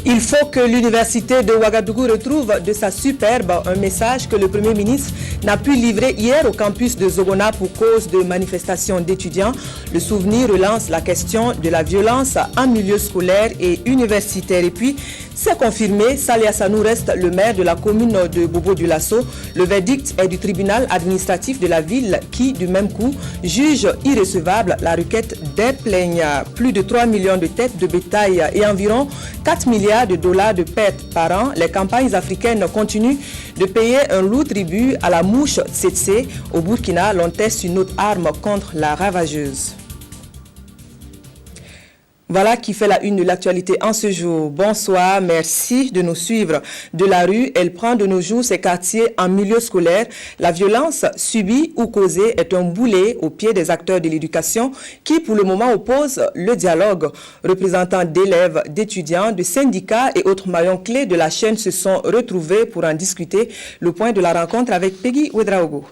Il faut que l'université de Ouagadougou retrouve de sa superbe un message que le Premier ministre n'a pu livrer hier au campus de Zogona pour cause de manifestations d'étudiants. Le souvenir relance la question de la violence en milieu scolaire et universitaire. Et puis, c'est confirmé, Salih Hassanou reste le maire de la commune de Bobo-Dioulasso. Le verdict est du tribunal administratif de la ville qui, du même coup, juge irrecevable la requête des plaignants. Plus de 3 millions de têtes de bétail et environ 4 milliards de dollars de pertes par an. Les campagnes africaines continuent de payer un lourd tribut à la mouche tsetse. Au Burkina, l'on teste une autre arme contre la ravageuse. Voilà qui fait la une de l'actualité en ce jour. Bonsoir, merci de nous suivre. De la rue, elle prend de nos jours ses quartiers en milieu scolaire. La violence subie ou causée est un boulet au pied des acteurs de l'éducation qui, pour le moment, opposent le dialogue. Représentants d'élèves, d'étudiants, de syndicats et autres maillons clés de la chaîne se sont retrouvés pour en discuter. Le point de la rencontre avec Peggy Ouedraogo.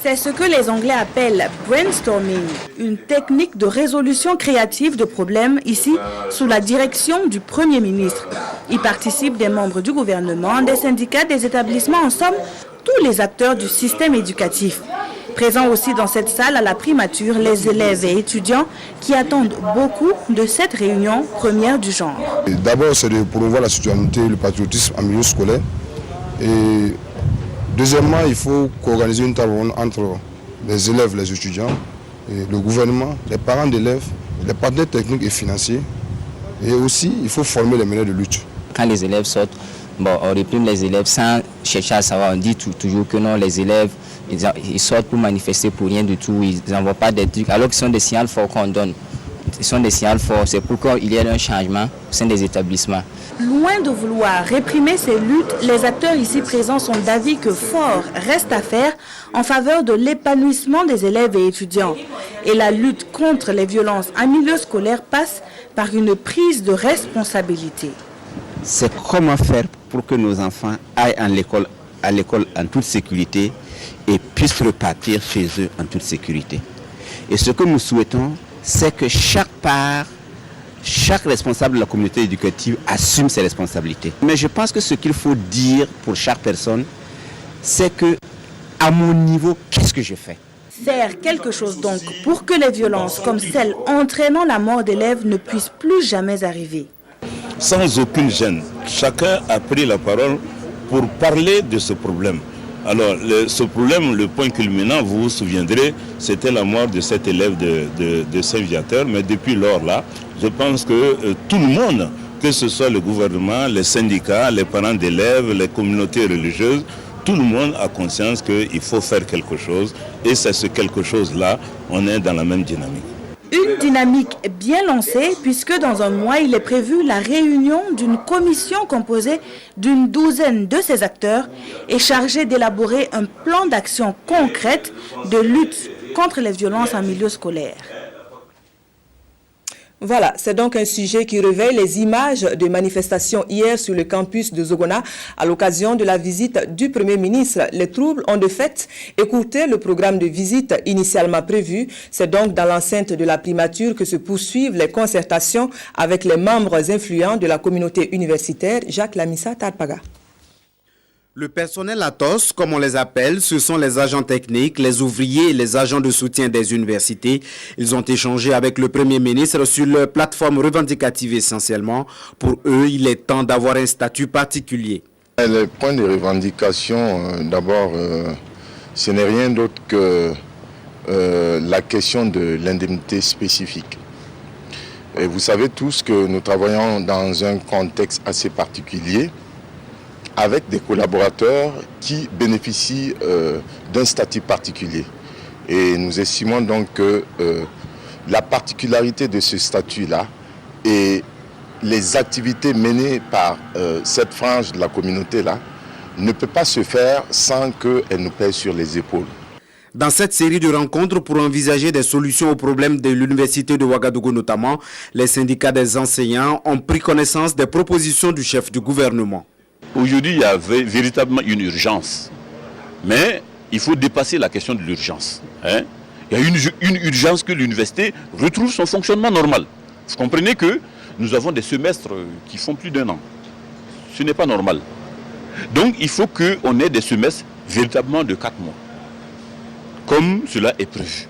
C'est ce que les Anglais appellent brainstorming, une technique de résolution créative de problèmes ici sous la direction du Premier ministre. Y participent des membres du gouvernement, des syndicats, des établissements, en somme, tous les acteurs du système éducatif. Présents aussi dans cette salle à la primature, les élèves et étudiants qui attendent beaucoup de cette réunion première du genre. D'abord, c'est de promouvoir la citoyenneté et le patriotisme en milieu scolaire. Et deuxièmement, il faut qu'organiser une table ronde entre les élèves, les étudiants, et le gouvernement, les parents d'élèves, les partenaires techniques et financiers. Et aussi, il faut former les meneurs de lutte. Quand les élèves sortent, on réprime les élèves sans chercher à savoir. On dit toujours que non, les élèves, ils sortent pour manifester pour rien du tout. Ils n'envoient pas des trucs, alors qu'ils sont des signaux forts qu'on donne. Ils sont des signaux forts. C'est pourquoi il y a un changement au sein des établissements. Loin de vouloir réprimer ces luttes, les acteurs ici présents sont d'avis que fort reste à faire en faveur de l'épanouissement des élèves et étudiants. Et la lutte contre les violences en milieu scolaire passe par une prise de responsabilité. C'est comment faire pour que nos enfants aillent à l'école en toute sécurité et puissent repartir chez eux en toute sécurité. Et ce que nous souhaitons, c'est que chaque responsable de la communauté éducative assume ses responsabilités. Mais je pense que ce qu'il faut dire pour chaque personne, c'est que, à mon niveau, qu'est-ce que je fais ? Faire quelque chose donc pour que les violences comme celles entraînant la mort d'élèves ne puissent plus jamais arriver. Sans aucune gêne, chacun a pris la parole pour parler de ce problème. Alors, ce problème, le point culminant, vous vous souviendrez, c'était la mort de cet élève de Saint-Viateur. Mais depuis lors là, je pense que tout le monde, que ce soit le gouvernement, les syndicats, les parents d'élèves, les communautés religieuses, tout le monde a conscience qu'il faut faire quelque chose. Et c'est ce quelque chose-là, on est dans la même dynamique. Une dynamique bien lancée puisque dans un mois, il est prévu la réunion d'une commission composée d'une douzaine de ces acteurs et chargée d'élaborer un plan d'action concrète de lutte contre les violences en milieu scolaire. Voilà, c'est donc un sujet qui réveille les images de manifestations hier sur le campus de Zogona à l'occasion de la visite du Premier ministre. Les troubles ont de fait écourté le programme de visite initialement prévu. C'est donc dans l'enceinte de la primature que se poursuivent les concertations avec les membres influents de la communauté universitaire. Jacques Lamissa Tarpaga. Le personnel ATOS, comme on les appelle, ce sont les agents techniques, les ouvriers et les agents de soutien des universités. Ils ont échangé avec le Premier ministre sur leur plateforme revendicative essentiellement. Pour eux, il est temps d'avoir un statut particulier. Les points de revendication, d'abord, ce n'est rien d'autre que la question de l'indemnité spécifique. Et vous savez tous que nous travaillons dans un contexte assez particulier, avec des collaborateurs qui bénéficient d'un statut particulier. Et nous estimons donc que la particularité de ce statut-là et les activités menées par cette frange de la communauté-là ne peut pas se faire sans qu'elle nous pèse sur les épaules. Dans cette série de rencontres pour envisager des solutions aux problèmes de l'université de Ouagadougou notamment, les syndicats des enseignants ont pris connaissance des propositions du chef du gouvernement. Aujourd'hui, il y avait véritablement une urgence. Mais il faut dépasser la question de l'urgence. Il y a une urgence que l'université retrouve son fonctionnement normal. Vous comprenez que nous avons des semestres qui font plus d'1 an. Ce n'est pas normal. Donc il faut qu'on ait des semestres véritablement de 4 mois, comme cela est prévu.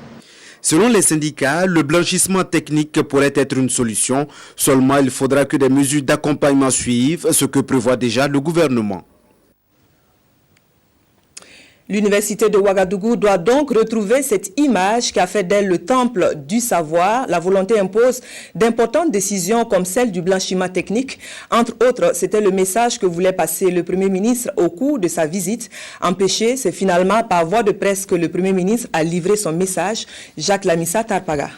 Selon les syndicats, le blanchissement technique pourrait être une solution. Seulement, il faudra que des mesures d'accompagnement suivent, ce que prévoit déjà le gouvernement. L'université de Ouagadougou doit donc retrouver cette image qui a fait d'elle le temple du savoir. La volonté impose d'importantes décisions comme celle du blanchiment technique. Entre autres, c'était le message que voulait passer le Premier ministre au cours de sa visite. Empêché, c'est finalement par voie de presse que le Premier ministre a livré son message. Jacques Lamissa Tarpaga.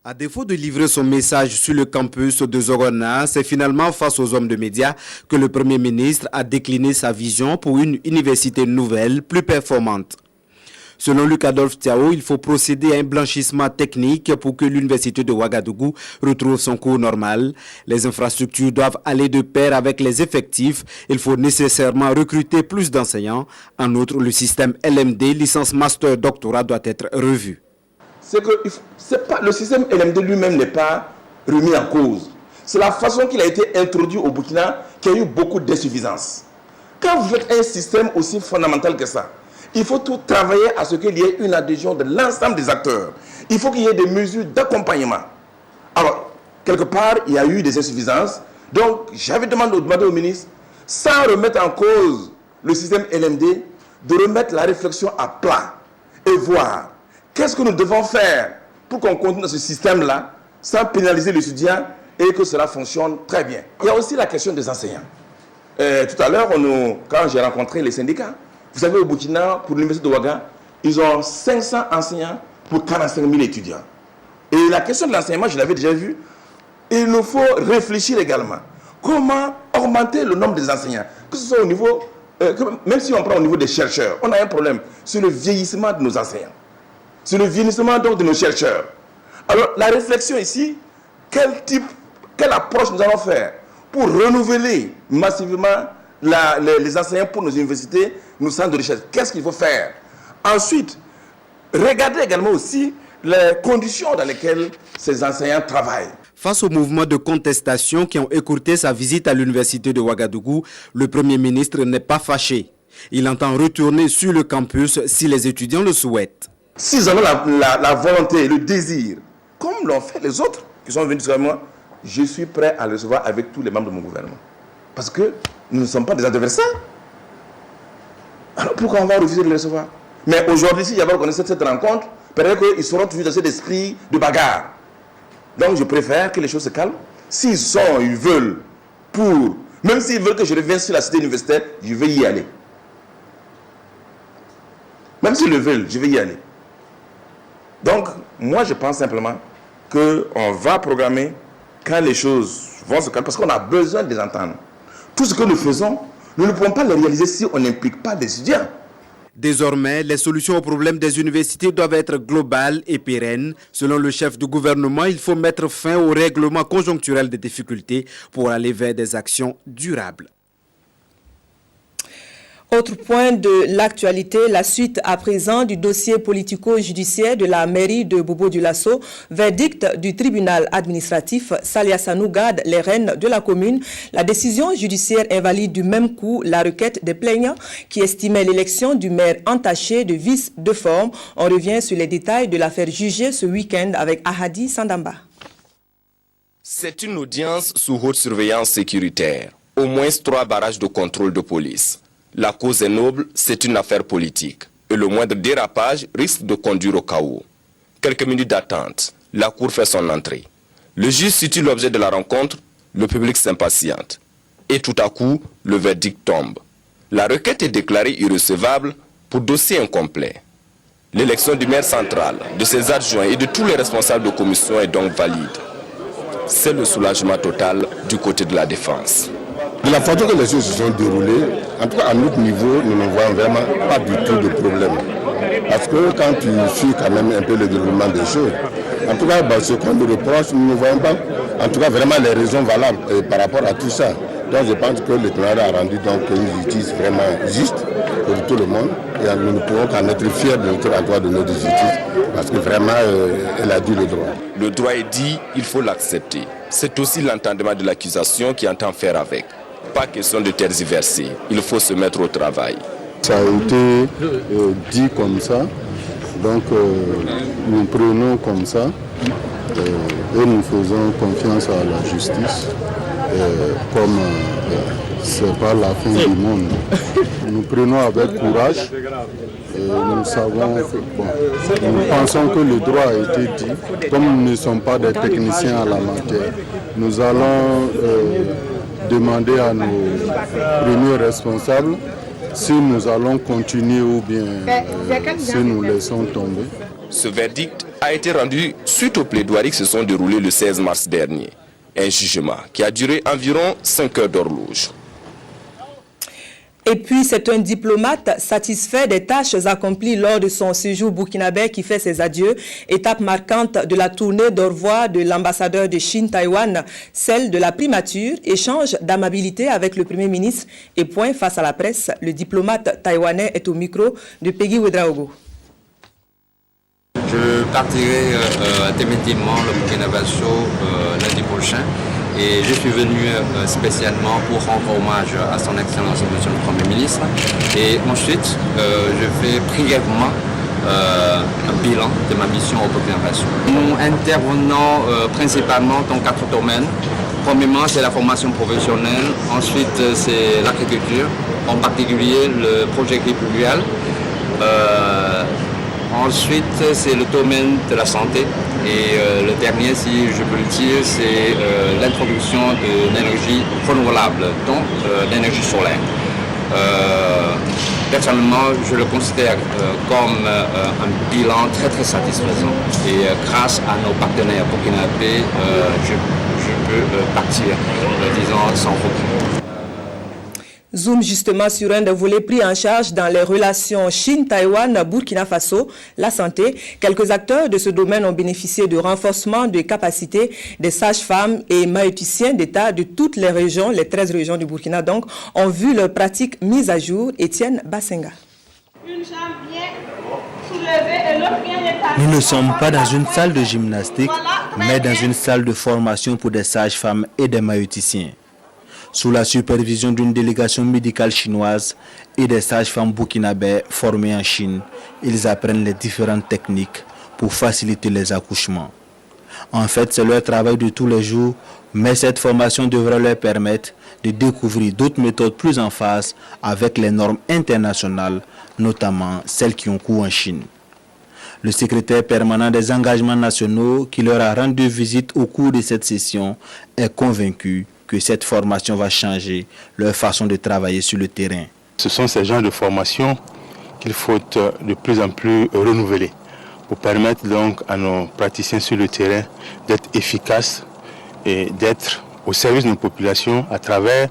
À défaut de livrer son message sur le campus de Zogona, c'est finalement face aux hommes de médias que le Premier ministre a décliné sa vision pour une université nouvelle, plus performante. Selon Luc-Adolphe Thiao, il faut procéder à un blanchissement technique pour que l'université de Ouagadougou retrouve son cours normal. Les infrastructures doivent aller de pair avec les effectifs. Il faut nécessairement recruter plus d'enseignants. En outre, le système LMD, licence master doctorat, doit être revu. C'est que le système LMD lui-même n'est pas remis en cause. C'est la façon qu'il a été introduit au Burkina qui a eu beaucoup d'insuffisances. Quand vous faites un système aussi fondamental que ça, il faut tout travailler à ce qu'il y ait une adhésion de l'ensemble des acteurs. Il faut qu'il y ait des mesures d'accompagnement. Alors, quelque part, il y a eu des insuffisances. Donc, j'avais demandé au ministre, sans remettre en cause le système LMD, de remettre la réflexion à plat et voir qu'est-ce que nous devons faire pour qu'on continue dans ce système-là sans pénaliser l'étudiant et que cela fonctionne très bien. Il y a aussi la question des enseignants. Tout à l'heure, quand j'ai rencontré les syndicats, vous savez, au Burkina, pour l'université de Ouaga, ils ont 500 enseignants pour 45 000 étudiants. Et la question de l'enseignement, je l'avais déjà vu. Il nous faut réfléchir également. Comment augmenter le nombre des enseignants? Que ce soit au niveau, même si on prend au niveau des chercheurs, on a un problème sur le vieillissement de nos enseignants. Sur le vieillissement donc de nos chercheurs. Alors la réflexion ici, quelle approche nous allons faire pour renouveler massivement les enseignants pour nos universités, nos centres de recherche? Qu'est-ce qu'il faut faire? Ensuite, regardez également aussi les conditions dans lesquelles ces enseignants travaillent. Face au mouvement de contestation qui ont écourté sa visite à l'université de Ouagadougou, le Premier ministre n'est pas fâché. Il entend retourner sur le campus si les étudiants le souhaitent. S'ils ont la volonté, le désir, comme l'ont fait les autres qui sont venus sur moi, je suis prêt à le recevoir avec tous les membres de mon gouvernement. Parce que nous ne sommes pas des adversaires. Alors pourquoi on va refuser de les recevoir? Mais aujourd'hui, s'il y avait reconnu cette rencontre, peut-être qu'ils seront toujours dans cet esprit de bagarre. Donc je préfère que les choses se calment. Ils veulent, même s'ils veulent que je revienne sur la cité universitaire, je vais y aller. Même s'ils le veulent, je vais y aller. Donc, moi, je pense simplement qu'on va programmer quand les choses vont se calmer, parce qu'on a besoin de les entendre. Tout ce que nous faisons, nous ne pouvons pas le réaliser si on n'implique pas les étudiants. Désormais, les solutions aux problèmes des universités doivent être globales et pérennes. Selon le chef du gouvernement, il faut mettre fin au règlement conjoncturel des difficultés pour aller vers des actions durables. Autre point de l'actualité, la suite à présent du dossier politico-judiciaire de la mairie de Bobo-Dioulasso. Verdict du tribunal administratif, Saliassanou garde les rênes de la commune. La décision judiciaire invalide du même coup la requête des plaignants qui estimaient l'élection du maire entachée de vices de forme. On revient sur les détails de l'affaire jugée ce week-end avec Ahadi Sandamba. C'est une audience sous haute surveillance sécuritaire. Au moins 3 barrages de contrôle de police. La cause est noble, c'est une affaire politique. Et le moindre dérapage risque de conduire au chaos. Quelques minutes d'attente, la cour fait son entrée. Le juge situe l'objet de la rencontre, le public s'impatiente. Et tout à coup, le verdict tombe. La requête est déclarée irrecevable pour dossier incomplet. L'élection du maire central, de ses adjoints et de tous les responsables de commission est donc valide. C'est le soulagement total du côté de la défense. De la façon que les choses se sont déroulées, en tout cas à notre niveau, nous ne voyons vraiment pas du tout de problème. Parce que quand tu suis quand même un peu le déroulement des choses, en tout cas, ce qu'on nous reproche, nous ne voyons pas, en tout cas vraiment les raisons valables par rapport à tout ça. Donc je pense que le tribunal a rendu donc une justice vraiment juste pour tout le monde. Et nous ne pouvons qu'en être fiers de notre endroit de notre justice, parce que vraiment, elle a dit le droit. Le droit est dit, il faut l'accepter. C'est aussi l'entendement de l'accusation qui entend faire avec. Pas question de tergiverser, il faut se mettre au travail. Ça a été dit comme ça, donc nous prenons comme ça et nous faisons confiance à la justice comme c'est pas la fin du monde. Nous prenons avec courage et nous savons que, nous pensons que le droit a été dit. Comme nous ne sommes pas des techniciens à la matière, nous allons demander à nos premiers responsables si nous allons continuer ou bien si nous laissons tomber. Ce verdict a été rendu suite aux plaidoiries qui se sont déroulées le 16 mars dernier. Un jugement qui a duré environ 5 heures d'horloge. Et puis, c'est un diplomate satisfait des tâches accomplies lors de son séjour burkinabé qui fait ses adieux. Étape marquante de la tournée d'au revoir de l'ambassadeur de Chine-Taïwan, celle de la primature, échange d'amabilité avec le Premier ministre et point face à la presse. Le diplomate taïwanais est au micro de Peggy Ouedraogo. Je partirai définitivement le Burkina Faso lundi prochain. Et je suis venu spécialement pour rendre hommage à son Excellence Monsieur le Premier ministre. Et ensuite, je fais brièvement un bilan de ma mission au Burkina Faso. Nous intervenons principalement dans 4 domaines. Premièrement, c'est la formation professionnelle. Ensuite, c'est l'agriculture, en particulier le projet agriculturel. Ensuite, c'est le domaine de la santé. Et le dernier, si je peux le dire, c'est l'introduction de l'énergie renouvelable, donc l'énergie solaire. Personnellement, je le considère comme un bilan très très satisfaisant. Et grâce à nos partenaires burkinabés, je peux partir, disons, sans regret. Zoom justement sur un des volets pris en charge dans les relations Chine-Taïwan-Burkina Faso, la santé. Quelques acteurs de ce domaine ont bénéficié de renforcement de capacités des sages-femmes et maïeuticiens d'État de toutes les régions, les 13 régions du Burkina donc, ont vu leurs pratiques mises à jour. Étienne Bassenga. Une jambe bien soulevée et l'autre bien établie. Nous ne sommes pas dans une salle de gymnastique, mais dans une salle de formation pour des sages-femmes et des maïeuticiens. Sous la supervision d'une délégation médicale chinoise et des sages-femmes burkinabais formées en Chine, ils apprennent les différentes techniques pour faciliter les accouchements. En fait, c'est leur travail de tous les jours, mais cette formation devrait leur permettre de découvrir d'autres méthodes plus en phase avec les normes internationales, notamment celles qui ont cours en Chine. Le secrétaire permanent des engagements nationaux qui leur a rendu visite au cours de cette session est convaincu que cette formation va changer leur façon de travailler sur le terrain. Ce sont ces genres de formations qu'il faut de plus en plus renouveler pour permettre donc à nos praticiens sur le terrain d'être efficaces et d'être au service de nos populations à travers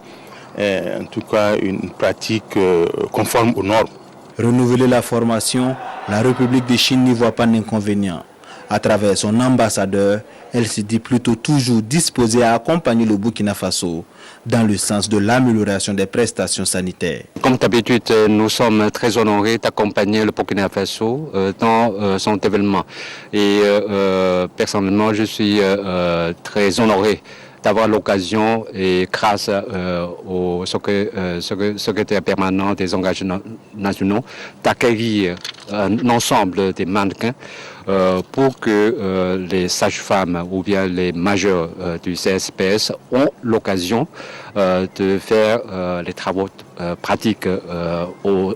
en tout cas une pratique conforme aux normes. Renouveler la formation, la République de Chine n'y voit pas d'inconvénient. À travers son ambassadeur, elle se dit plutôt toujours disposée à accompagner le Burkina Faso dans le sens de l'amélioration des prestations sanitaires. Comme d'habitude, nous sommes très honorés d'accompagner le Burkina Faso dans son développement. Et personnellement, je suis très honoré d'avoir l'occasion et grâce au secrétaire permanent des engagements nationaux d'accueillir un ensemble des mannequins pour que les sages-femmes ou bien les majeurs du CSPS ont l'occasion de faire les travaux pratiques dans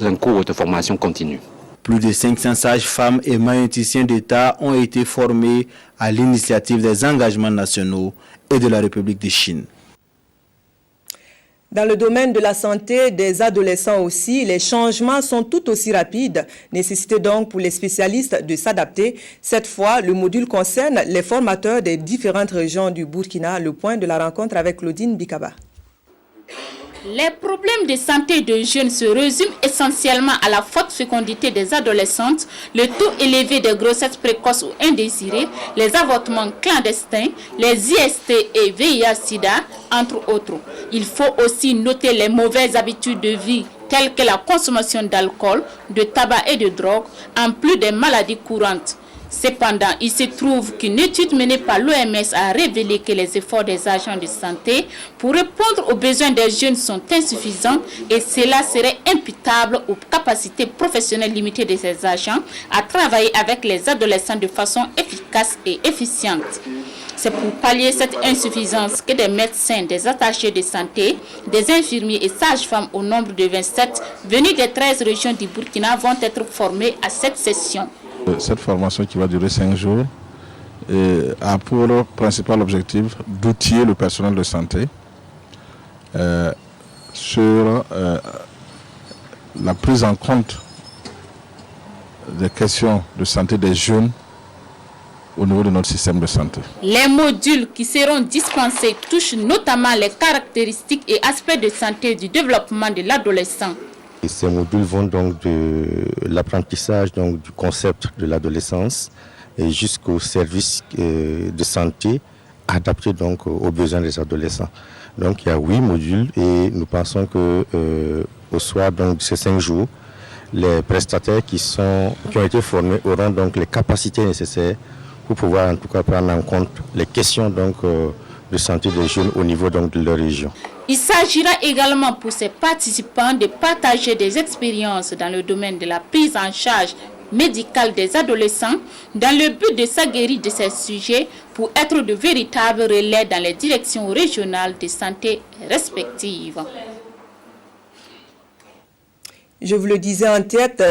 un cours de formation continue. Plus de 500 sages-femmes et maïeuticiens d'État ont été formés à l'initiative des engagements nationaux et de la République de Chine. Dans le domaine de la santé des adolescents aussi, les changements sont tout aussi rapides. Nécessité donc pour les spécialistes de s'adapter. Cette fois, le module concerne les formateurs des différentes régions du Burkina. Le point de la rencontre avec Claudine Bikaba. Les problèmes de santé de jeunes se résument essentiellement à la forte fécondité des adolescentes, le taux élevé des grossesses précoces ou indésirées, les avortements clandestins, les IST et VIH-Sida, entre autres. Il faut aussi noter les mauvaises habitudes de vie telles que la consommation d'alcool, de tabac et de drogue, en plus des maladies courantes. Cependant, il se trouve qu'une étude menée par l'OMS a révélé que les efforts des agents de santé pour répondre aux besoins des jeunes sont insuffisants et cela serait imputable aux capacités professionnelles limitées de ces agents à travailler avec les adolescents de façon efficace et efficiente. C'est pour pallier cette insuffisance que des médecins, des attachés de santé, des infirmiers et sages-femmes au nombre de 27 venus des 13 régions du Burkina vont être formés à cette session. Cette formation qui va durer 5 jours a pour principal objectif d'outiller le personnel de santé sur la prise en compte des questions de santé des jeunes au niveau de notre système de santé. Les modules qui seront dispensés touchent notamment les caractéristiques et aspects de santé du développement de l'adolescent. Et ces modules vont donc de l'apprentissage du concept de l'adolescence et jusqu'aux services de santé adaptés donc aux besoins des adolescents. Donc il y a 8 modules et nous pensons que au soir donc de ces 5 jours, les prestataires qui ont été formés auront donc les capacités nécessaires pour pouvoir en tout cas prendre en compte les questions donc de santé des jeunes au niveau donc de leur région. Il s'agira également pour ces participants de partager des expériences dans le domaine de la prise en charge médicale des adolescents dans le but de s'aguerrir de ces sujets pour être de véritables relais dans les directions régionales de santé respectives. Je vous le disais en titre,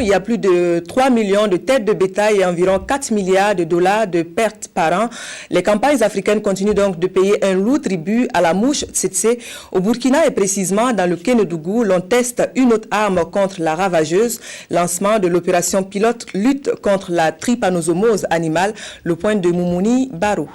il y a plus de 3 millions de têtes de bétail et environ 4 milliards de dollars de pertes par an. Les campagnes africaines continuent donc de payer un lourd tribut à la mouche tsetse. Au Burkina et précisément dans le Kénédougou, l'on teste une autre arme contre la ravageuse. Lancement de l'opération pilote lutte contre la trypanosomose animale. Le point de Moumouni Barou.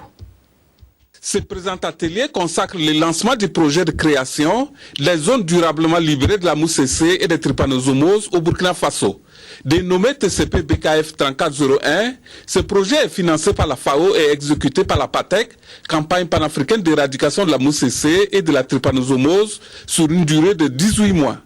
Ce présent atelier consacre le lancement du projet de création des zones durablement libérées de la mouche tsetse et des trypanosomoses au Burkina Faso. Dénommé TCP BKF 3401, ce projet est financé par la FAO et exécuté par la PATEC, campagne panafricaine d'éradication de la mouche tsetse et de la trypanosomose, sur une durée de 18 mois.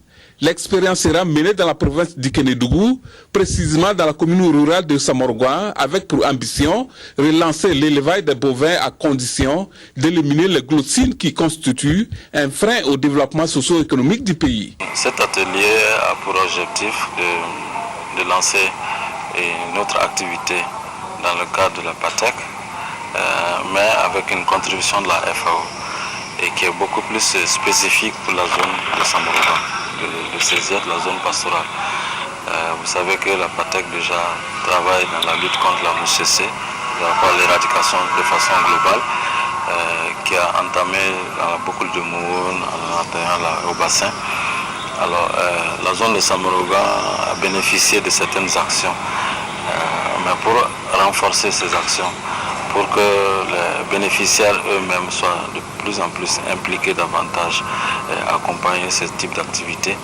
L'expérience sera menée dans la province du Kénédougou, précisément dans la commune rurale de Samorgoin, avec pour ambition relancer l'élevage des bovins à condition d'éliminer les glossines qui constituent un frein au développement socio-économique du pays. Cet atelier a pour objectif de lancer une autre activité dans le cadre de la PATEC, mais avec une contribution de la FAO et qui est beaucoup plus spécifique pour la zone de Samorgoin. De saisir la zone pastorale. Vous savez que la PATEC déjà travaille dans la lutte contre la mouche tsetse, par rapport à l'éradication de façon globale, qui a entamé dans beaucoup de Moun, en atteignant au bassin. Alors, la zone de Samorgoin a bénéficié de certaines actions, mais pour renforcer ces actions, pour que les bénéficiaires eux-mêmes soient de plus en plus impliqués davantage et accompagner ce type d'activité,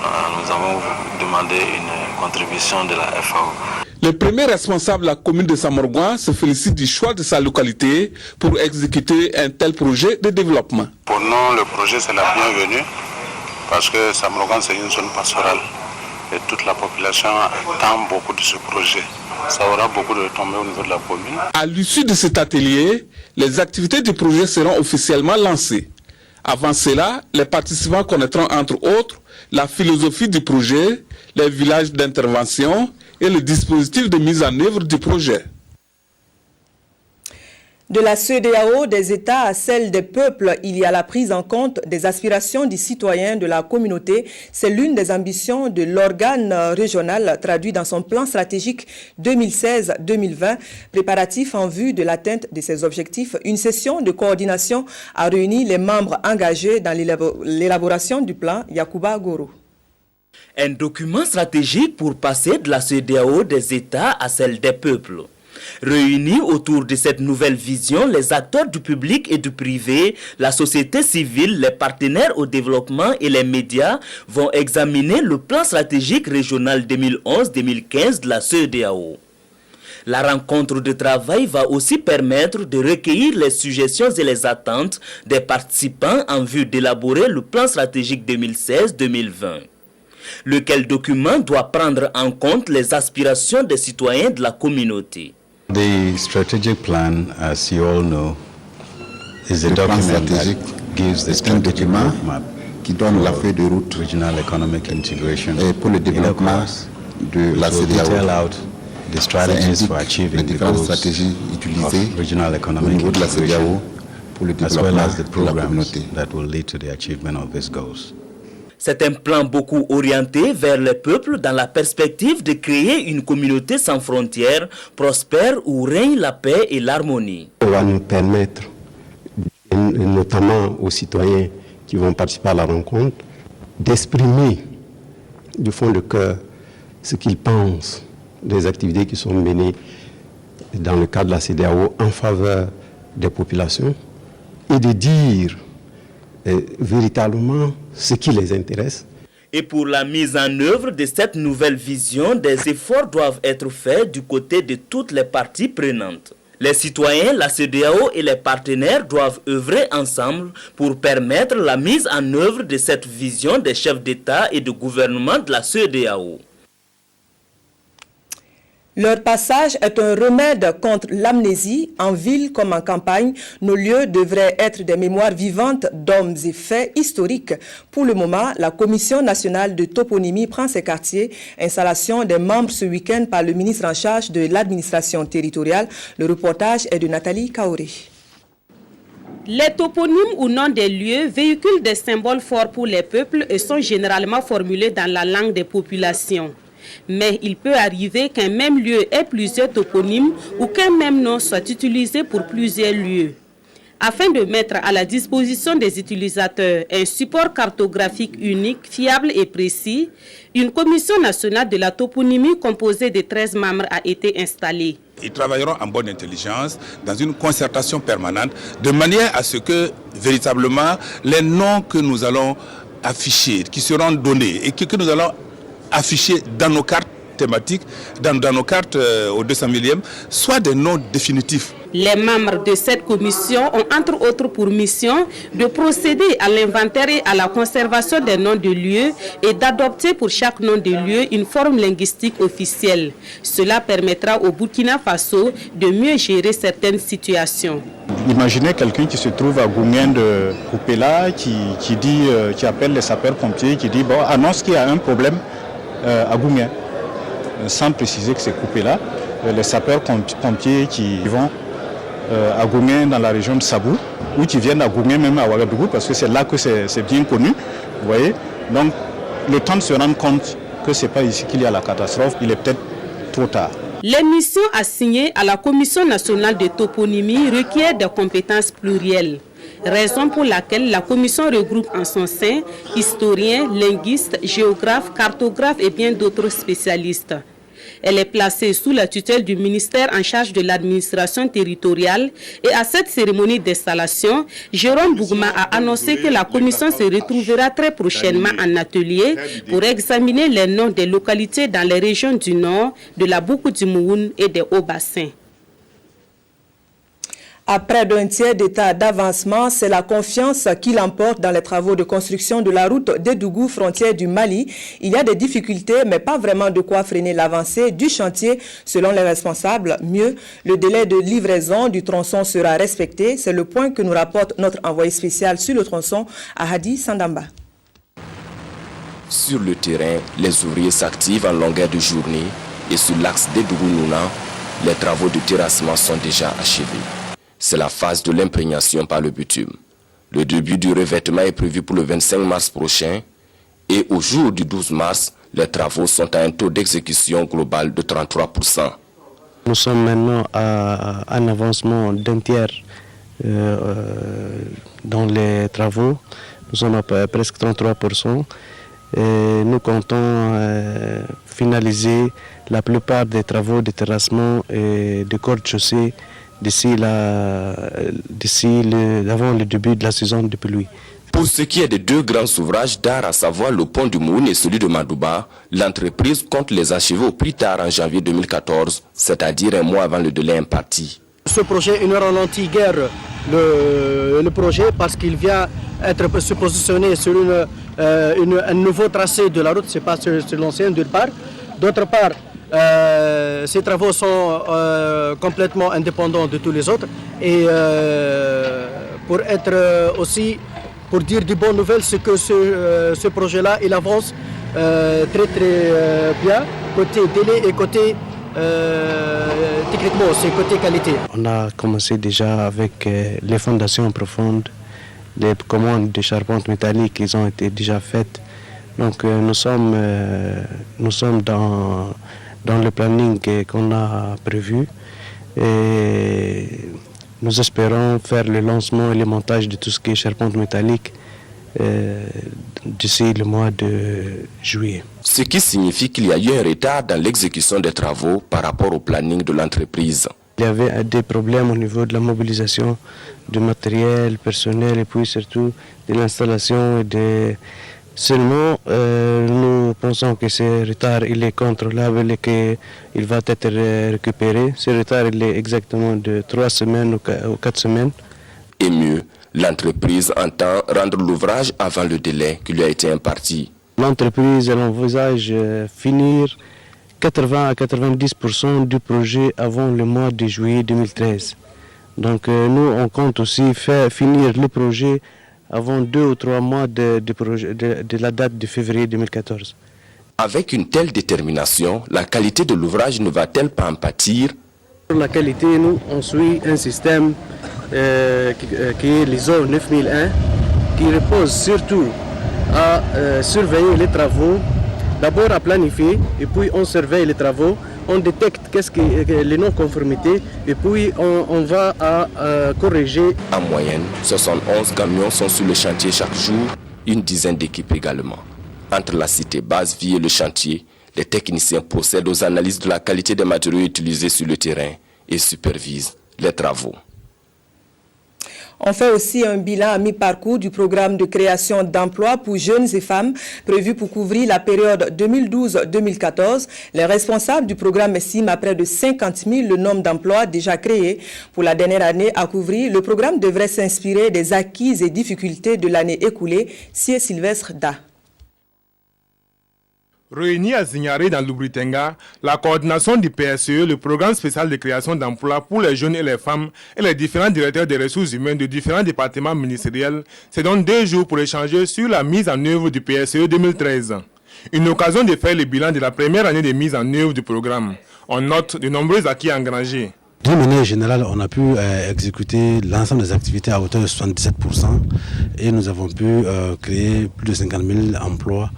nous avons demandé une contribution de la FAO. Le premier responsable de la commune de Samorgoin se félicite du choix de sa localité pour exécuter un tel projet de développement. Pour nous, le projet c'est la bienvenue parce que Samorgoin c'est une zone pastorale et toute la population attend beaucoup de ce projet. Ça aura beaucoup de retombées au niveau de la commune. À l'issue de cet atelier, les activités du projet seront officiellement lancées. Avant cela, les participants connaîtront entre autres la philosophie du projet, les villages d'intervention et le dispositif de mise en œuvre du projet. De la CEDEAO des États à celle des peuples, il y a la prise en compte des aspirations des citoyens de la communauté. C'est l'une des ambitions de l'organe régional traduit dans son plan stratégique 2016-2020, préparatif en vue de l'atteinte de ces objectifs. Une session de coordination a réuni les membres engagés dans l'élaboration du plan. Yacouba Goro. Un document stratégique pour passer de la CEDEAO des États à celle des peuples. Réunis autour de cette nouvelle vision, les acteurs du public et du privé, la société civile, les partenaires au développement et les médias vont examiner le plan stratégique régional 2011-2015 de la CEDEAO. La rencontre de travail va aussi permettre de recueillir les suggestions et les attentes des participants en vue d'élaborer le plan stratégique 2016-2020. Lequel document doit prendre en compte les aspirations des citoyens de la communauté. The strategic plan, as you all know, is a document that gives the strategic roadmap qui donne la feuille de route regional economic integration pour le développement de la CEDEAO. The strategies for achieving the goals of regional economic integration, as well as the programs that will lead to the achievement of these goals. C'est un plan beaucoup orienté vers les peuples dans la perspective de créer une communauté sans frontières, prospère où règne la paix et l'harmonie. Ça va nous permettre, notamment aux citoyens qui vont participer à la rencontre, d'exprimer du fond de cœur ce qu'ils pensent des activités qui sont menées dans le cadre de la CEDEAO en faveur des populations et de dire véritablement ce qui les intéresse. Et pour la mise en œuvre de cette nouvelle vision, des efforts doivent être faits du côté de toutes les parties prenantes. Les citoyens, la CEDEAO et les partenaires doivent œuvrer ensemble pour permettre la mise en œuvre de cette vision des chefs d'État et de gouvernement de la CEDEAO. Leur passage est un remède contre l'amnésie. En ville comme en campagne, nos lieux devraient être des mémoires vivantes d'hommes et faits historiques. Pour le moment, la Commission nationale de toponymie prend ses quartiers. Installation des membres ce week-end par le ministre en charge de l'administration territoriale. Le reportage est de Nathalie Kaori. Les toponymes ou noms des lieux véhiculent des symboles forts pour les peuples et sont généralement formulés dans la langue des populations. Mais il peut arriver qu'un même lieu ait plusieurs toponymes ou qu'un même nom soit utilisé pour plusieurs lieux. Afin de mettre à la disposition des utilisateurs un support cartographique unique, fiable et précis, une commission nationale de la toponymie composée de 13 membres a été installée. Ils travailleront en bonne intelligence, dans une concertation permanente, de manière à ce que, véritablement, les noms que nous allons afficher, qui seront donnés et que nous allons affichés dans nos cartes thématiques, dans nos cartes au 200 millième, soit des noms définitifs. Les membres de cette commission ont entre autres pour mission de procéder à l'inventaire et à la conservation des noms de lieux et d'adopter pour chaque nom de lieu une forme linguistique officielle. Cela permettra au Burkina Faso de mieux gérer certaines situations. Imaginez quelqu'un qui se trouve à Goumien de Koupela, qui appelle les sapeurs-pompiers, qui dit bon, annonce qu'il y a un problème à Goumien, sans préciser que c'est coupé là. Les sapeurs-pompiers qui vont à Goumien dans la région de Sabou, ou qui viennent à Goumien même à Ouagadougou, parce que c'est là que c'est bien connu, vous voyez. Donc le temps de se rendre compte que ce n'est pas ici qu'il y a la catastrophe, il est peut-être trop tard. Les missions assignées à la Commission nationale de toponymie requièrent des compétences plurielles. Raison pour laquelle la commission regroupe en son sein historiens, linguistes, géographes, cartographes et bien d'autres spécialistes. Elle est placée sous la tutelle du ministère en charge de l'administration territoriale et à cette cérémonie d'installation, Jérôme Bougma a annoncé que la commission se retrouvera très prochainement en atelier pour examiner les noms des localités dans les régions du Nord, de la Boukou du Mouhoun et des Hauts-Bassins. Après d'un tiers d'état d'avancement, c'est la confiance qui l'emporte dans les travaux de construction de la route d'Edougou, frontière du Mali. Il y a des difficultés, mais pas vraiment de quoi freiner l'avancée du chantier. Selon les responsables, mieux, le délai de livraison du tronçon sera respecté. C'est le point que nous rapporte notre envoyé spécial sur le tronçon, Ahadi Sandamba. Sur le terrain, les ouvriers s'activent en longueur de journée et sur l'axe d'Edougou-Nouna, les travaux de terrassement sont déjà achevés. C'est la phase de l'imprégnation par le bitume. Le début du revêtement est prévu pour le 25 mars prochain et au jour du 12 mars, les travaux sont à un taux d'exécution global de 33%. Nous sommes maintenant à un avancement d'un tiers dans les travaux. Nous sommes à presque 33%. Et nous comptons finaliser la plupart des travaux de terrassement et de corde-chaussée avant le début de la saison de pluie. Pour ce qui est des deux grands ouvrages d'art, à savoir le pont du Moune et celui de Madouba, l'entreprise compte les achever au plus tard en janvier 2014, c'est-à-dire un mois avant le délai imparti. Ce projet, il ne ralentit guère le projet parce qu'il vient se positionner sur un nouveau tracé de la route, ce n'est pas sur l'ancien d'une part. D'autre part, ces travaux sont complètement indépendants de tous les autres. Et pour être aussi, pour dire de bonnes nouvelles, c'est que ce projet-là, il avance très bien, côté délai et côté techniquement, c'est côté qualité. On a commencé déjà avec les fondations profondes, les commandes de charpente métallique qui ont été déjà faites. Donc nous sommes dans le planning qu'on a prévu et nous espérons faire le lancement et le montage de tout ce qui est charpente métallique d'ici le mois de juillet. Ce qui signifie qu'il y a eu un retard dans l'exécution des travaux par rapport au planning de l'entreprise. Il y avait des problèmes au niveau de la mobilisation du matériel, personnel et puis surtout de l'installation. Seulement, nous pensons que ce retard il est contrôlable et qu'il va être récupéré. Ce retard il est exactement de 3 semaines ou 4 semaines. Et mieux, l'entreprise entend rendre l'ouvrage avant le délai qui lui a été imparti. L'entreprise envisage finir 80 à 90% du projet avant le mois de juillet 2013. Donc nous, on compte aussi finir le projet avant 2 ou 3 mois de la date de février 2014. Avec une telle détermination, la qualité de l'ouvrage ne va-t-elle pas en pâtir? Pour la qualité, nous, on suit un système qui est l'ISO 9001, qui repose surtout à surveiller les travaux, d'abord à planifier, et puis on surveille les travaux, on détecte les non-conformités, et puis on va à corriger. En moyenne, 71 camions sont sur le chantier chaque jour, une dizaine d'équipes également. Entre la cité Basse-Vie et le chantier, les techniciens procèdent aux analyses de la qualité des matériaux utilisés sur le terrain et supervisent les travaux. On fait aussi un bilan à mi-parcours du programme de création d'emplois pour jeunes et femmes prévu pour couvrir la période 2012-2014. Les responsables du programme estiment à près de 50 000 le nombre d'emplois déjà créés. Pour la dernière année à couvrir, le programme devrait s'inspirer des acquis et difficultés de l'année écoulée. C'est Sylvestre Da. Réunis à Zignaré dans l'Ubritenga, la coordination du PSE, le programme spécial de création d'emplois pour les jeunes et les femmes et les différents directeurs des ressources humaines de différents départements ministériels se donnent 2 jours pour échanger sur la mise en œuvre du PSE 2013. Une occasion de faire le bilan de la première année de mise en œuvre du programme. On note de nombreux acquis engrangés. D'une manière générale, on a pu exécuter l'ensemble des activités à hauteur de 77% et nous avons pu créer plus de 50 000 emplois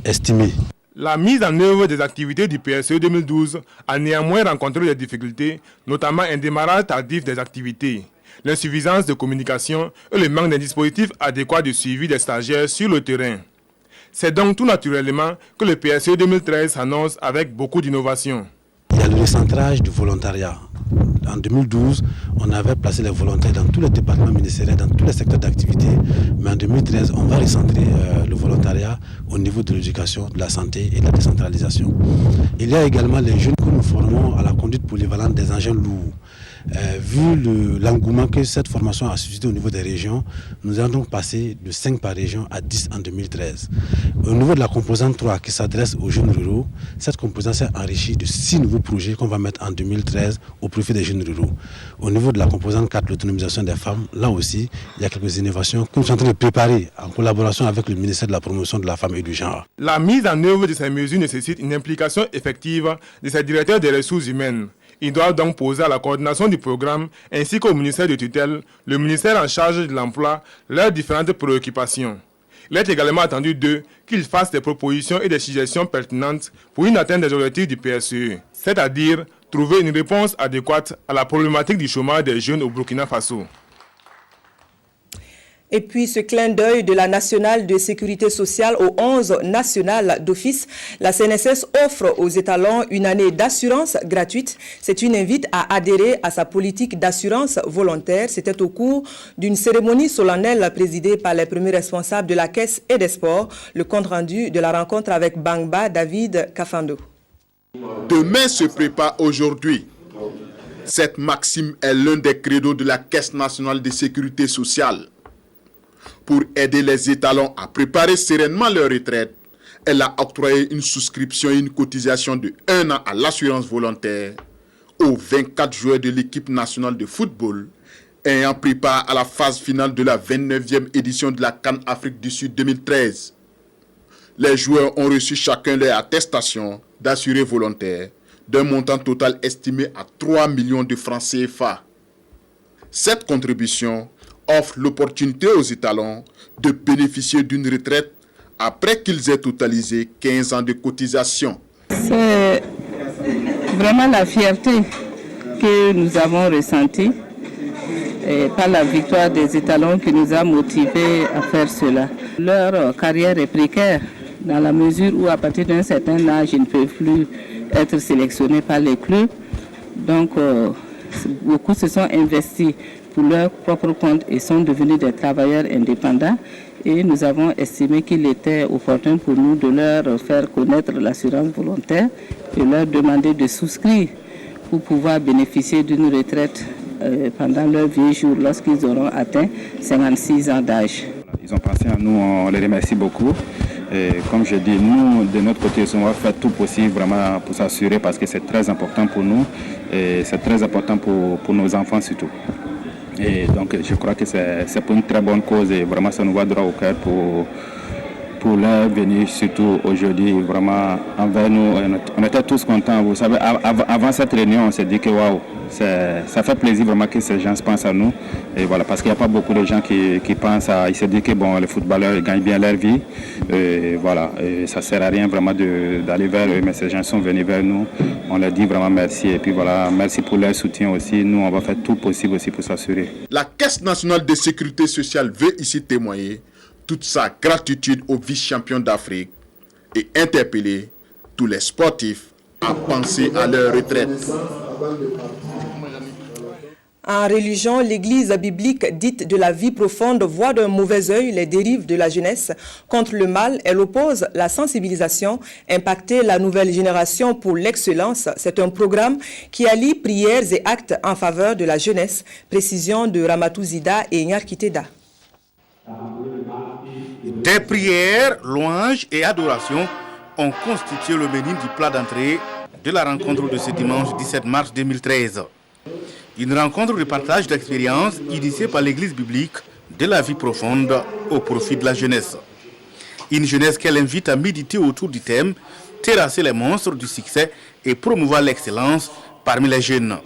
estimés. La mise en œuvre des activités du PSE 2012 a néanmoins rencontré des difficultés, notamment un démarrage tardif des activités, l'insuffisance de communication et le manque d'un dispositif adéquat de suivi des stagiaires sur le terrain. C'est donc tout naturellement que le PSE 2013 s'annonce avec beaucoup d'innovation. Il y a le recentrage du volontariat. En 2012, on avait placé les volontaires dans tous les départements ministériels, dans tous les secteurs d'activité. Mais en 2013, on va recentrer le volontariat au niveau de l'éducation, de la santé et de la décentralisation. Il y a également les jeunes que nous formons à la conduite polyvalente des engins lourds. Vu l'engouement que cette formation a suscité au niveau des régions, nous allons donc passer de 5 par région à 10 en 2013. Au niveau de la composante 3 qui s'adresse aux jeunes ruraux, cette composante s'est enrichie de 6 nouveaux projets qu'on va mettre en 2013 au profit des jeunes ruraux. Au niveau de la composante 4, l'autonomisation des femmes, là aussi, il y a quelques innovations que nous sommes en train de préparer en collaboration avec le ministère de la promotion de la femme et du genre. La mise en œuvre de ces mesures nécessite une implication effective de ces directeurs des ressources humaines. Ils doivent donc poser à la coordination du programme ainsi qu'au ministère de tutelle, le ministère en charge de l'emploi, leurs différentes préoccupations. Il est également attendu d'eux qu'ils fassent des propositions et des suggestions pertinentes pour une atteinte des objectifs du PSE, c'est-à-dire trouver une réponse adéquate à la problématique du chômage des jeunes au Burkina Faso. Et puis ce clin d'œil de la nationale de sécurité sociale aux 11 nationales d'office, la CNSS offre aux étalons une année d'assurance gratuite. C'est une invite à adhérer à sa politique d'assurance volontaire. C'était au cours d'une cérémonie solennelle présidée par les premiers responsables de la Caisse et des Sports. Le compte rendu de la rencontre avec Bangba, David Kafando. Demain se prépare aujourd'hui. Cette maxime est l'un des credos de la Caisse nationale de sécurité sociale. Pour aider les étalons à préparer sereinement leur retraite, elle a octroyé une souscription et une cotisation de 1 an à l'assurance volontaire aux 24 joueurs de l'équipe nationale de football ayant pris part à la phase finale de la 29e édition de la CAN Afrique du Sud 2013. Les joueurs ont reçu chacun leur attestation d'assuré volontaire d'un montant total estimé à 3 millions de francs CFA. Cette contribution offre l'opportunité aux étalons de bénéficier d'une retraite après qu'ils aient totalisé 15 ans de cotisation. C'est vraiment la fierté que nous avons ressentie par la victoire des étalons qui nous a motivés à faire cela. Leur carrière est précaire dans la mesure où à partir d'un certain âge, ils ne peuvent plus être sélectionnés par les clubs. Donc beaucoup se sont investis pour leur propre compte et sont devenus des travailleurs indépendants. Et nous avons estimé qu'il était opportun pour nous de leur faire connaître l'assurance volontaire et leur demander de souscrire pour pouvoir bénéficier d'une retraite pendant leur vieux jour lorsqu'ils auront atteint 56 ans d'âge. Ils ont pensé à nous, on les remercie beaucoup. Et comme je dis, nous, de notre côté, on va faire tout possible vraiment pour s'assurer parce que c'est très important pour nous et c'est très important pour nos enfants surtout. Et donc je crois que c'est pour une très bonne cause et vraiment ça nous va droit au cœur pour leur venir surtout aujourd'hui vraiment envers nous. On était tous contents. Vous savez, avant cette réunion, on s'est dit que waouh, ça fait plaisir vraiment que ces gens pensent à nous. Et voilà, parce qu'il n'y a pas beaucoup de gens qui pensent à. Ils se disent que bon, les footballeurs gagnent bien leur vie. Et voilà, et ça ne sert à rien vraiment d'aller vers eux, mais ces gens sont venus vers nous. On leur dit vraiment merci. Et puis voilà, merci pour leur soutien aussi. Nous, on va faire tout possible aussi pour s'assurer. La Caisse nationale de sécurité sociale veut ici témoigner toute sa gratitude aux vice-champions d'Afrique et interpeller tous les sportifs à penser à leur retraite. En religion, l'Église biblique dite de la vie profonde voit d'un mauvais œil les dérives de la jeunesse. Contre le mal, elle oppose la sensibilisation, impacter la nouvelle génération pour l'excellence. C'est un programme qui allie prières et actes en faveur de la jeunesse. Précision de Ramatou Zida et Nyarkiteda. Des prières, louanges et adorations ont constitué le menu du plat d'entrée de la rencontre de ce dimanche 17 mars 2013. Une rencontre de partage d'expériences initiée par l'Église biblique de la vie profonde au profit de la jeunesse. Une jeunesse qu'elle invite à méditer autour du thème « Terrasser les monstres du succès et promouvoir l'excellence parmi les jeunes ».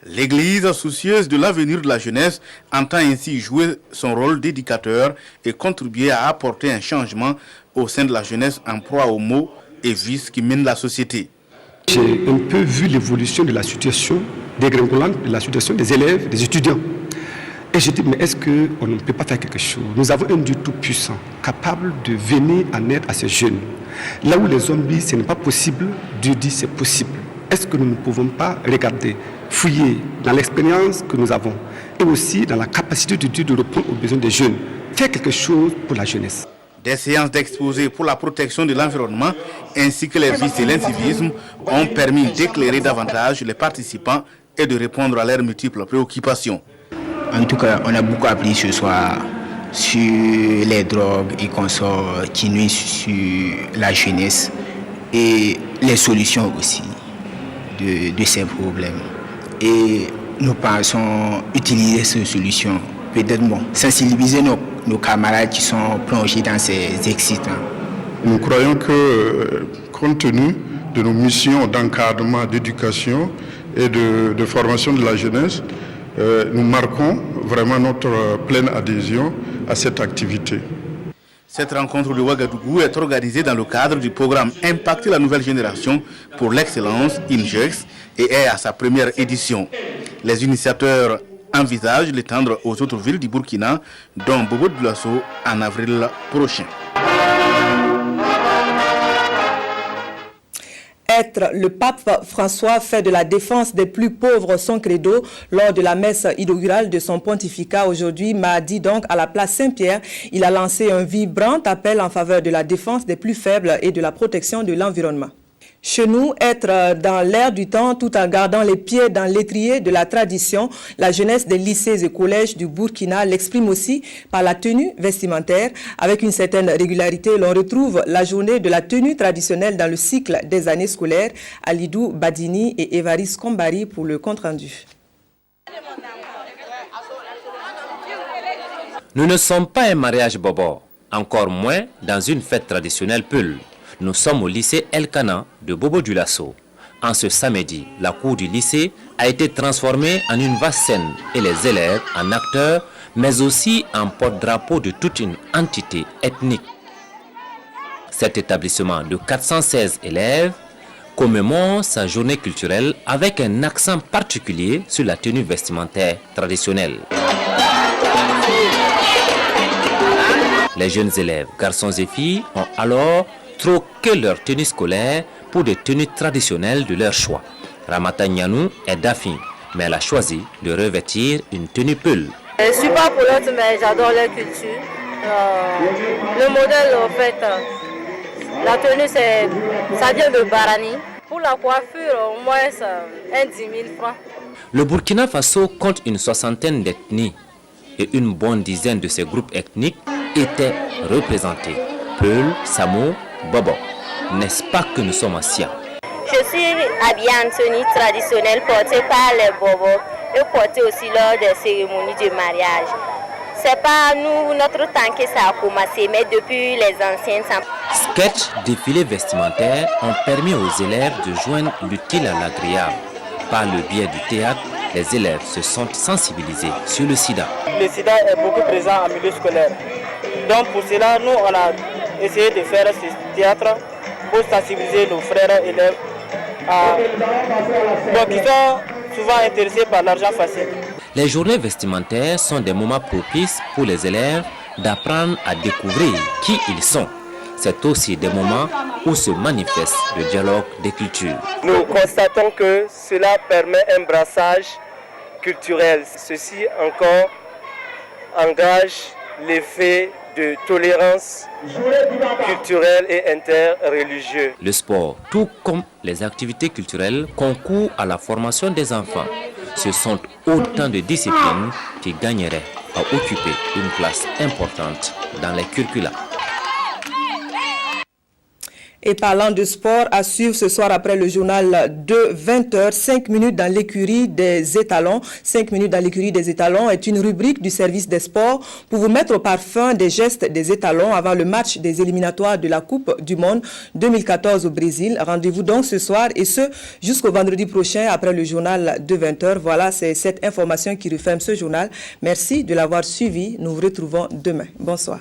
L'Église, soucieuse de l'avenir de la jeunesse, entend ainsi jouer son rôle d'éducateur et contribuer à apporter un changement au sein de la jeunesse en proie aux maux et vices qui mènent la société. J'ai un peu vu l'évolution de la situation dégringolante, de la situation des élèves, des étudiants. Et je dis, mais est-ce qu'on ne peut pas faire quelque chose? Nous avons un Dieu tout-puissant, capable de venir en aide à ces jeunes. Là où les hommes disent, ce n'est pas possible, Dieu dit, c'est possible. Est-ce que nous ne pouvons pas regarder, fouiller dans l'expérience que nous avons et aussi dans la capacité de Dieu de répondre aux besoins des jeunes, faire quelque chose pour la jeunesse? Des séances d'exposé pour la protection de l'environnement ainsi que les vices et l'incivisme ont permis d'éclairer davantage les participants et de répondre à leurs multiples préoccupations. En tout cas, on a beaucoup appris ce soir sur les drogues et consorts qui nuisent sur la jeunesse et les solutions aussi de ces problèmes. Et nous pensons utiliser ces solutions, peut-être sensibiliser nos camarades qui sont plongés dans ces excitants. Nous croyons que, compte tenu de nos missions d'encadrement, d'éducation et de formation de la jeunesse, nous marquons vraiment notre pleine adhésion à cette activité. Cette rencontre de Ouagadougou est organisée dans le cadre du programme Impacter la nouvelle génération pour l'excellence INJEX et est à sa première édition. Les initiateurs envisage l'étendre aux autres villes du Burkina, dont Bobo Dioulasso en avril prochain. Être le pape François fait de la défense des plus pauvres son credo lors de la messe inaugurale de son pontificat aujourd'hui, mardi donc à la place Saint-Pierre. Il a lancé un vibrant appel en faveur de la défense des plus faibles et de la protection de l'environnement. Chez nous, être dans l'air du temps tout en gardant les pieds dans l'étrier de la tradition, la jeunesse des lycées et collèges du Burkina l'exprime aussi par la tenue vestimentaire. Avec une certaine régularité, l'on retrouve la journée de la tenue traditionnelle dans le cycle des années scolaires. Alidou Badini et Évariste Kombari pour le compte-rendu. Nous ne sommes pas un mariage bobo, encore moins dans une fête traditionnelle Peul. Nous sommes au lycée El-Kana de Bobo Dioulasso. En ce samedi, la cour du lycée a été transformée en une vaste scène et les élèves en acteurs, mais aussi en porte-drapeau de toute une entité ethnique. Cet établissement de 416 élèves commémore sa journée culturelle avec un accent particulier sur la tenue vestimentaire traditionnelle. Les jeunes élèves, garçons et filles, ont alors troqué leur tenue scolaire pour des tenues traditionnelles de leur choix. Ramata Nyanou est d'Afi, mais elle a choisi de revêtir une tenue Peul. Je ne suis pas pour l'autre, mais j'adore leur culture. Le modèle, en fait, la tenue, ça vient de Barani. Pour la coiffure, au moins, un 10 000 francs. Le Burkina Faso compte une soixantaine d'ethnies et une bonne dizaine de ces groupes ethniques étaient représentés. Peul, Samo, Bobo. N'est-ce pas que nous sommes anciens? Je suis habillée en tenue traditionnelle portée par les Bobos et portée aussi lors des cérémonies de mariage. C'est pas nous, notre temps que ça a commencé, mais depuis les anciens temps. Sketch, défilés vestimentaires ont permis aux élèves de joindre l'utile à l'agréable. Par le biais du théâtre, les élèves se sont sensibilisés sur le sida. Le sida est beaucoup présent en milieu scolaire. Donc pour cela, nous, on a essayé de faire ce théâtre pour sensibiliser nos frères élèves qui sont souvent intéressés par l'argent facile. Les journées vestimentaires sont des moments propices pour les élèves d'apprendre à découvrir qui ils sont. C'est aussi des moments où se manifeste le dialogue des cultures. Nous constatons que cela permet un brassage culturel. Ceci encore engage l'effet de tolérance culturelle et interreligieuse. Le sport, tout comme les activités culturelles, concourent à la formation des enfants. Ce sont autant de disciplines qui gagneraient à occuper une place importante dans les curricula. Et parlant de sport, à suivre ce soir après le journal de 20h, 5 minutes dans l'écurie des étalons. 5 minutes dans l'écurie des étalons est une rubrique du service des sports pour vous mettre au parfum des gestes des étalons avant le match des éliminatoires de la Coupe du Monde 2014 au Brésil. Rendez-vous donc ce soir et ce jusqu'au vendredi prochain après le journal de 20h. Voilà, c'est cette information qui referme ce journal. Merci de l'avoir suivi. Nous vous retrouvons demain. Bonsoir.